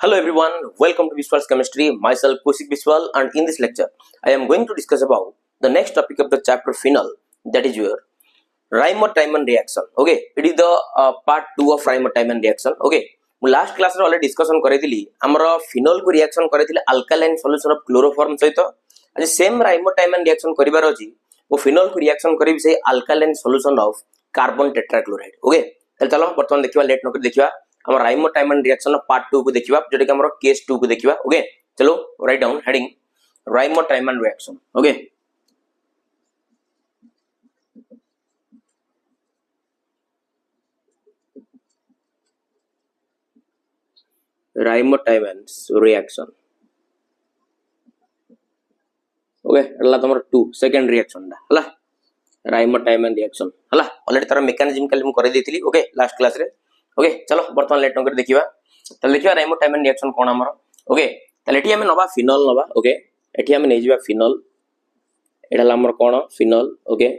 Hello everyone, welcome to Biswal's Chemistry. Myself Kaushik Biswal, and in this lecture I am going to discuss about the next topic of the chapter phenol, that is your Reimer-Tiemann reaction. Okay, it is the part 2 of Reimer-Tiemann reaction. Okay, ମୁଁ last କ୍ଲାସରେ already discussion କରିଥିଲି ଆମର ଫିନୋଲକୁ reaction କରିଥିଲେ alkaline solution of chloroform ସହିତ। ଆଜି same Reimer-Tiemann reaction କରିବାର ଅଛି। ମୁଁ ଫିନୋଲକୁ ରିଆକ୍ସନ କରିବି ସେଇ alkaline solution of carbon tetrachloride. Okay, ତାହେଲେ ଚାଲ ବର୍ତ୍ତମାନ ଦେଖିବା, ଲେଟ୍ ନକରି ଦେଖିବା हम Reimer-Tiemann रिएक्शन पार्ट 2 को देखिबा, जोटा कि हमर केस 2 को देखिबा। ओके, चलो write down heading Reimer-Tiemann reaction. Okay, Reimer-Tiemann reaction. Okay, एला तमर 2 सेकंड रिएक्शन दा हला Reimer-Tiemann रिएक्शन हला ऑलरेडी तार मेकानिज्म काली हम करे देथिली। ओके, लास्ट क्लास रे। ओके, चलो बर्तमान लेट नकर देखिबा। त देखिबा Reimer-Tiemann रिएक्शन कोन हमर। ओके, त एठी हम नबा फिनोल नबा। ओके, एठी हम नै जिबा फिनोल, एडाला हमर कोन फिनोल। ओके,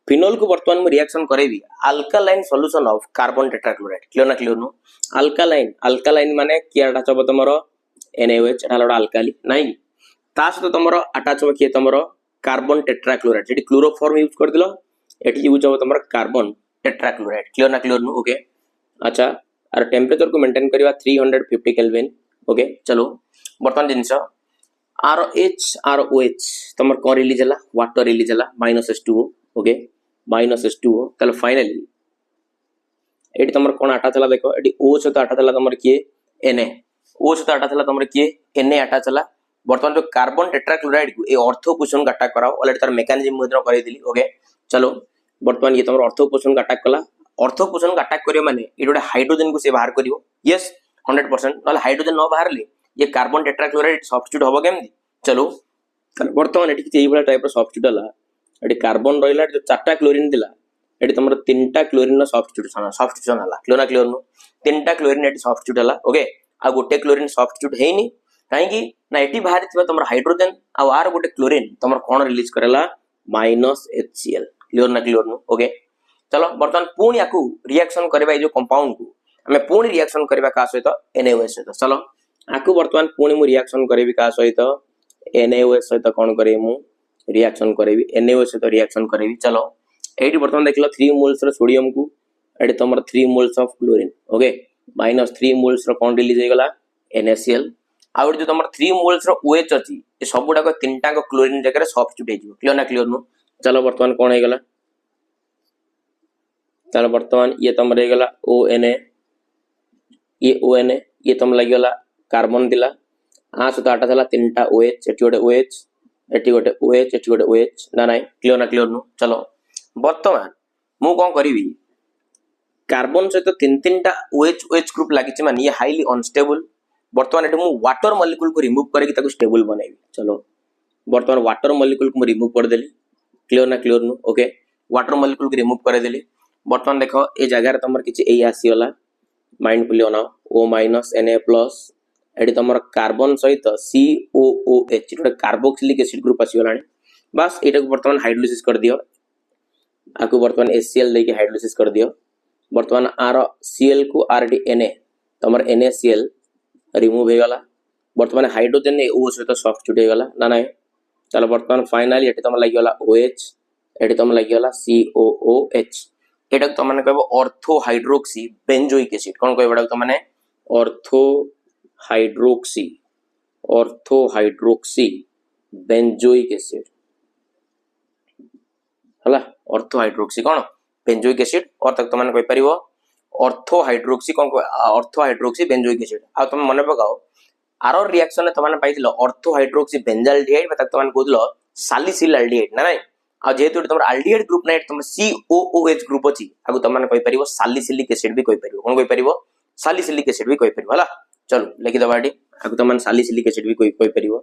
फिनोल को बर्तमान में रिएक्शन करेबी alkaline solution of carbon tetrachloride. Clear ना क्लियर नु अल्कालाइन अल्कालाइन माने कियाडा चबो तमरो NaOH एडाला अल्काली नाही ता सहित तमरो अटैच हो किए तमरो कार्बन टेट्राक्लोराइड जेडी क्लोरोफॉर्म यूज कर दिलो एठी यूज हो तमरो कार्बन टेट्राक्लोराइड। क्लियर ना क्लियर नु ओके, अच्छा आर टेंपरेचर को मेंटेन करबा 350 केल्विन। ओके, चलो बर्तमान जिंस ROH तमर को रिलीज हला वाटर रिलीज हला -H2O। ओके, -H2O ताले फाइनली एटी तमर कोन आटा चला देखो एटी O सहित आटा चला तमर किए Na O सहित आटा चला तमर किए Na आटा चला। बर्तमान जो कार्बन टेट्राक्लोराइड को ए ऑर्थोपोषण का अटैक कराओ ऑलरेडी तार मेकानिज्म मुद्रा करे दिली। ओके, चलो बर्तमान ये तमर ऑर्थोपोषण का अटैक कला। ऑर्थोपोषण का अटैक करियो माने ए गोटे हाइड्रोजन को से बाहर करियो। यस 100%, नले हाइड्रोजन न बाहर ले ये कार्बन टेट्राक्लोराइड सब्स्टिट्यूट होबो केमदी। चलो बर्तमान एटी किछि एइबला टाइप रो सब्स्टिट्यूट हला। एटी कार्बन रहिला जो चारटा क्लोरीन दिला एटी तमरो तीनटा क्लोरीन नो सब्स्टिट्यूशन हला। क्लियर ना क्लियर नु तीनटा क्लोरीन एटी सब्स्टिट्यूट हला। ओके, आ गोटे क्लोरीन सब्स्टिट्यूट हेइनी काहे कि ना एटी बाहर थिबा तमरो हाइड्रोजन आ आर गोटे क्लोरीन तमरो कोन रिलीज करेला -HCl। क्लियर ना क्लियर नु ओके, चलो बर्तमान पुणी याकू रिएक्शन करबा ए जो कंपाउंड को हमें पुणी रिएक्शन करबा का सहित NaOH सहित। चलो आकू बर्तमान पुणी मु रिएक्शन करबी का सहित NaOH सहित कोन करे मु रिएक्शन करेबी NaOH सहित रिएक्शन करेबी। चलो एटी बर्तमान देखलो 3 मोल्स रो सोडियम को एटी तमर 3 moles of chlorine. Okay, -3 moles रो कोन रिलीज हे गला NaCl। आ जो तमर 3 मोल्स रो OH अछि ए सबुडा को तीनटा को क्लोरीन जगह रे सब्स्टिट्यूट हे जिवो। क्लियर ना क्लियर नु चलो बर्तमान कोन हे गला, चलो बर्तमान ये तमर हे गला ONA, ये ONA ये तम लागि गला कार्बन दिला आ सहित आटा थला तीनटा OH एटी गोटे OH एटी गोटे OH एटी गोटे OH ना नाही। क्लियर ना क्लियर नु चलो बर्तमान मु कोन करिवि कार्बन सहित तीनटा OH ग्रुप लागिछि माने ये हाईली अनस्टेबल। बर्तमान एटी मु वाटर मॉलिक्यूल को रिमूव करके ताको स्टेबल बनाइबि। चलो बर्तमान वाटर मॉलिक्यूल को मु रिमूव कर देली। क्लियर ना क्लियर नु ओके, वाटर मॉलिक्यूल को रिमूव कर देली। बर्तमान देखो ए जगह रे तमर किछि एई आसीला माइंडफुली ओना O- Na+ एटी तमर कार्बन सहित COOH गोटे कार्बोक्सिलिक एसिड ग्रुप आसीगलानी। बस एटा को बर्तमान हाइड्रोलिसिस कर दियो, आकु बर्तमान HCl देके हाइड्रोलिसिस कर दियो। बर्तमान आर Cl को आरडी Na तमर NaCl रिमूव हे गला। बर्तमान हाइड्रोजन ने O सहित सब्स्टिट्यूट हे गला ना नाही। चलो बर्तमान फाइनली एटी तमर लागि गला OH एटी तमर लागि गला COOH। एटा तो माने कहबो ऑर्थो हाइड्रोक्सी बेंजोइक एसिड। कोन कहबो तो माने ऑर्थो हाइड्रोक्सी बेंजोइक एसिड हला। ऑर्थो हाइड्रोक्सी कोन बेंजोइक एसिड और तक तो माने कहि परिबो ऑर्थो हाइड्रोक्सी कोन ऑर्थो हाइड्रोक्सी बेंजोइक एसिड। आ तुम मने पकाओ आरो रिएक्शन ने तमाने पाइथिलो ऑर्थो हाइड्रोक्सी बेंजाल्डिहाइड तक तमाने कहदिलो सालिसिल एल्डिहाइड ना नाही। आ जेहेतु तमर एल्डिहाइड ग्रुप नै तमर COOH ग्रुप अछि आगु तमाने कहि परिबो सालिसिलिक एसिड भी कहि परिबो। कोन कहि परिबो सालिसिलिक एसिड भी कहि परिबो हला। चलो लिखि दबा एटी आगु तमाने सालिसिलिक एसिड भी कहि परिबो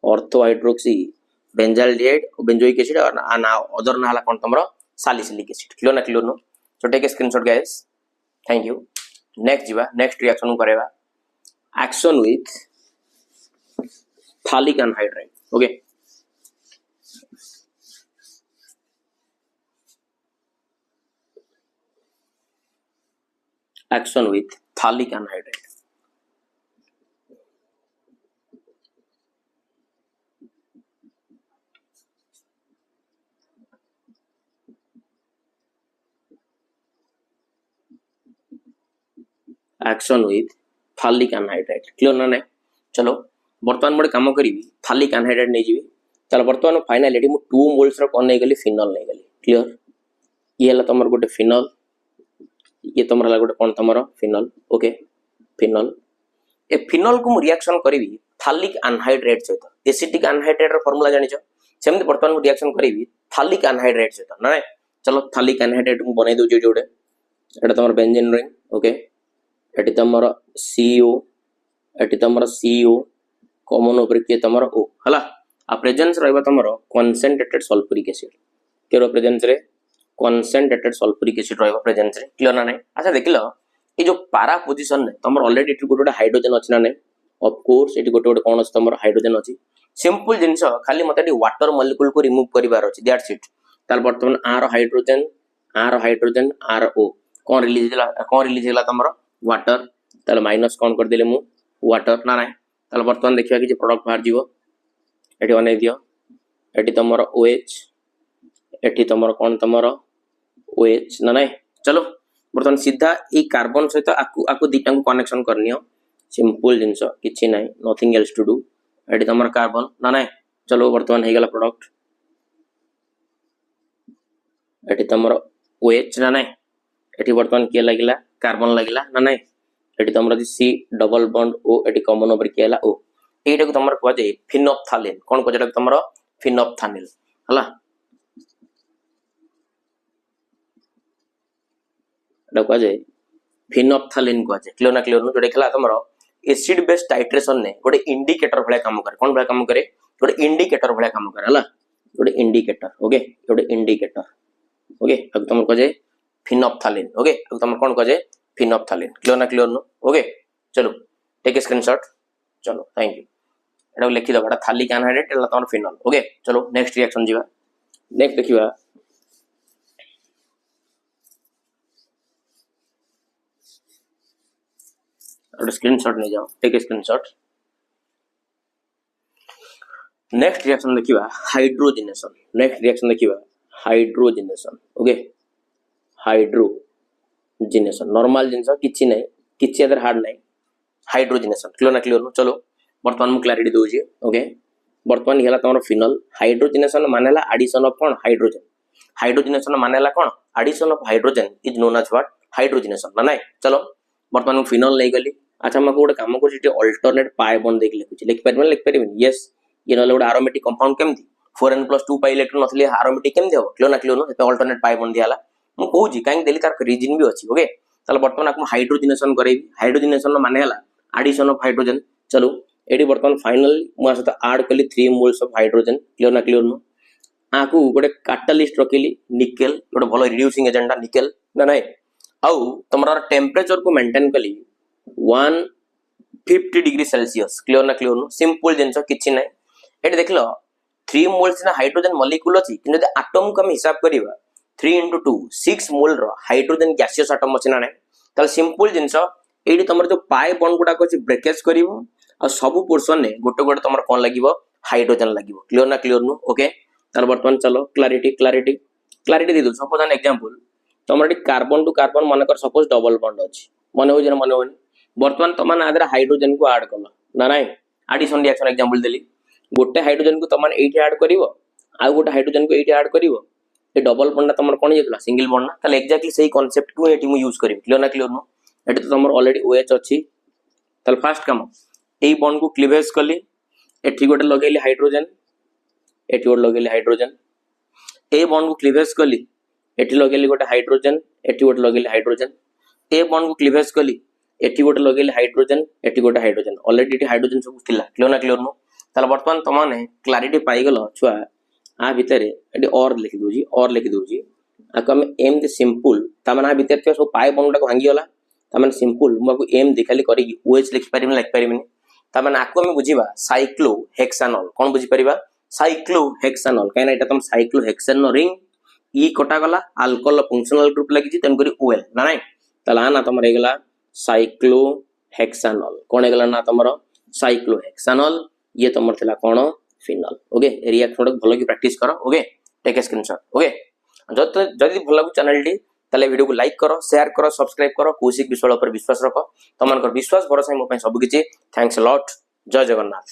ऑर्थो हाइड्रोक्सी बेंजाल्डिहाइड और बेंजोइक एसिड और ना अदर ना हला कोन तमरो सालिसिलिक एसिड। क्लियर ना क्लियर नो so take a screenshot guys, thank you. Next जीवा नेक्स्ट रिएक्शन करेबा action with phthalic anhydride. Okay, action with phthalic anhydride. Action with phthalic anhydride. Clear ना नहीं? चलो बर्तमान मोटे काम करी phthalic anhydride नहीं जीवी. चलो बर्तमान फाइनल एटी मु 2 मोल्स रो कोन नहीं गली फिनॉल नहीं गली. क्लियर? ये हला तमर गोटे फिनॉल, ये तमर हला गोटे कोन तमर फिनॉल. Okay phenol. ए फिनॉल को मु रिएक्शन करीबी phthalic anhydride सहित. एसिटिक anhydride रो फार्मूला जानि छ. सेमति बर्तमान मु रिएक्शन करीबी phthalic anhydride सहित. ना नहीं? चलो phthalic anhydride मु बनै दउ जोडे. एटा तमर बेंजीन रिंग. ओके एटी तमर CO, एटी तमर CO कॉमन ऊपर किए तमर O हला. आ प्रेजेंस रहबा तमर कंसंट्रेटेड सल्फ्यूरिक एसिड. केरो प्रेजेंस रे कंसंट्रेटेड सल्फ्यूरिक एसिड रहबा प्रेजेंस रे. क्लियर ना नहीं? अच्छा देखिलो ये जो पारा पोजीशन ने तमर ऑलरेडी इटी गोटे हाइड्रोजन अछि ना नहीं? ऑफ कोर्स इटी गोटे कोन अछि तमर हाइड्रोजन अछि. सिंपल जिंस खाली मते इटी वाटर मॉलिक्यूल को रिमूव करिवार अछि. That's it. ताल वर्तमान आर हाइड्रोजन आर O कोन रिलीज होला तमर वाटर. ताल माइनस कोन कर देले मु वाटर ना नहीं. ताल वर्तमान देखिया कि जे प्रोडक्ट बाहर जीवो एटी बनै दियो. एटी तमर OH, एटी तमर कोन तमर OH ना नहीं. चलो बर्तमान सीधा ए कार्बन सहित आकु दिटा को कनेक्शन करनियो. सिंपल जिंस किछि नाही, नथिंग एल्स टू डू. एटी तमर कार्बन ना नहीं. चलो बर्तमान हे गेला प्रोडक्ट. एटी तमर OH ना नहीं. एटी बर्तमान के लागिला कार्बन लागिला ना नहीं. एटी तमर C double bond O eighty common over के हला O. एटा को तमर कहै जे फिनोप्थालिन. कोन कहै जे तमर फिनोप्थानिल हला. एटा कहै जे फिनोप्थालिन कहै जे. क्लियर ना क्लियर नो जोडे खला तमर एसिड बेस टाइट्रेशन ने गोटे इंडिकेटर भले काम करे. कोन भले काम करे? गोटे इंडिकेटर भले काम करे हला. गोटे इंडिकेटर. ओके गोटे इंडिकेटर. ओके अब तमर कहै जे फिनोप्थालिन. ओके अब तमर कोन कहै जे फिनोप्थालिन. क्लियर ना क्लियर नो. ओके चलो टेक ए स्क्रीनशॉट. चलो थैंक यू. एटा लिखि दबा थालिक एनहाइड्रेट एला तमर फिनॉल. ओके चलो नेक्स्ट रिएक्शन जीवा. नेक्स्ट देखिबा और स्क्रीनशॉट नहीं जाओ. Take a screenshot. Next reaction देखिबा हाइड्रोजनेशन. नेक्स्ट रिएक्शन देखिबा हाइड्रोजनेशन. ओके हाइड्रोजनेशन नॉर्मल जिंस किछि नहीं, किछि अदर हार्ड नहीं. हाइड्रोजनेशन क्लियर ना क्लियर नो. चलो वर्तमान मु क्लैरिटी दोजी. ओके वर्तमान हेला तमरो फिनॉल. हाइड्रोजनेशन मानेला एडिशन ऑफ कोन हाइड्रोजन. हाइड्रोजनेशन मानेला कोन addition of hydrogen is known as what hydrogenation ना नहीं. चलो वर्तमान मु फिनॉल नहीं गली. अच्छा मको गोटे काम कर जे अल्टरनेट पाई बॉन्ड देख लिख परिबन. यस ये नले गोटे एरोमेटिक कंपाउंड केमथि 4n+2 पाई इलेक्ट्रॉन नथले एरोमेटिक केमथि हो. क्लियर ना क्लियर नो. से अल्टरनेट पाई बॉन्ड दियाला मु कहूजी काई देली तार रीजन भी अछि. ओके ताले वर्तमान आकु हाइड्रोजनेशन करेबी. हाइड्रोजनेशन माने हला एडिशन ऑफ हाइड्रोजन. चलो एडी वर्तमान फाइनल मु सहित ऐड कली 3 मोल्स ऑफ हाइड्रोजन. क्लियर ना क्लियर नो. आकु गोटे कैटलिस्ट रखिली निकेल गोटे भलो रिड्यूसिंग एजेंट निकेल ना नहीं. आउ तमरा टेंपरेचर को मेंटेन कली 150 डिग्री सेल्सियस. क्लियर ना क्लियर नो. सिंपल जिंस किछि नहीं. एडी देखलो 3 मोल्स ना हाइड्रोजन मॉलिक्यूल अछि किंतु जे एटम को हम हिसाब करिबा 3 * 2 6 मोल रो हाइड्रोजन गैसियस एटम अछि ना नहीं. ताल सिंपल जिंस एडी तमर जो पाई बॉन्ड गुडा को ब्रेकेज करिवो आ सब पोर्शन ने गोटे गोटे तमर कोन लागिवो हाइड्रोजन लागिवो. क्लियर ना क्लियर नो. ओके ताल वर्तमान चलो क्लैरिटी दे दो. सपोज एन एग्जांपल तमर कार्बन टू कार्बन मन कर सपोज डबल बॉन्ड अछि. मन हो जे मन होनी. वर्तमान तमन आदर हाइड्रोजन को ऐड करला ना नहीं. एडिशन रिएक्शन एग्जांपल देली. गोटे हाइड्रोजन को तमन एठी ऐड करिवो आ गोटे हाइड्रोजन को एठी ऐड करिवो. ए डबल बॉन्ड तमर कोन जेतला सिंगल बॉन्ड ना. ताले एक्जेक्टली सही कांसेप्ट को एठी मु यूज करिवि. क्लियर ना क्लियर नो. एठी तो तमर ऑलरेडी OH अछि. ताले फर्स्ट काम ए बॉन्ड को क्लीवेज कली. एठी गोटे लगेली हाइड्रोजन, एठी गोटे लगेली हाइड्रोजन. ए बॉन्ड को क्लीवेज कली. एठी लगेली गोटे हाइड्रोजन, एठी गोटे लगेली हाइड्रोजन. ए बॉन्ड को क्लीवेज कली. एठी गोटे लगेली हाइड्रोजन, एठी गोटे हाइड्रोजन. ऑलरेडी एठी हाइड्रोजन सब थिला. क्लियर ना क्लियर नो. ताले वर्तमान तमाने क्लैरिटी पाई गेलो छुआ. आ भितरे एठी और लिखि दोजी, और लिखि दोजी. आको हम एम दे सिंपल तमाना भितर छ सब पाई बॉन्ड को भांगी होला. तमाने सिंपल मको एम देखाली करी OH लिखि परिमे लिखि परिमे. तमाने आको हम बुझिबा साइक्लोहेक्सानॉल. कोन बुझि परिबा साइक्लोहेक्सानॉल. काइना एटा तम साइक्लोहेक्सान रिंग ई कटा गला अल्कोहल फंक्शनल ग्रुप लागि छि तन करी OL ना नहीं. ताला ना तमर हेगला साइक्लोहेक्सानॉल कोन हेगला ना तमर साइक्लोहेक्सानॉल ये तमर थिला कोन फिनॉल ओके रिएक्शन भलो की प्रैक्टिस करो okay take a screenshot okay जदि भलो लागु चैनल टी ताले वीडियो को लाइक करो शेयर करो सब्सक्राइब करो कौशिक विश्वास पर विश्वास रखो तमनकर विश्वास भरोसा मो पे सब किछि थैंक्स अ लॉट जय जगन्नाथ।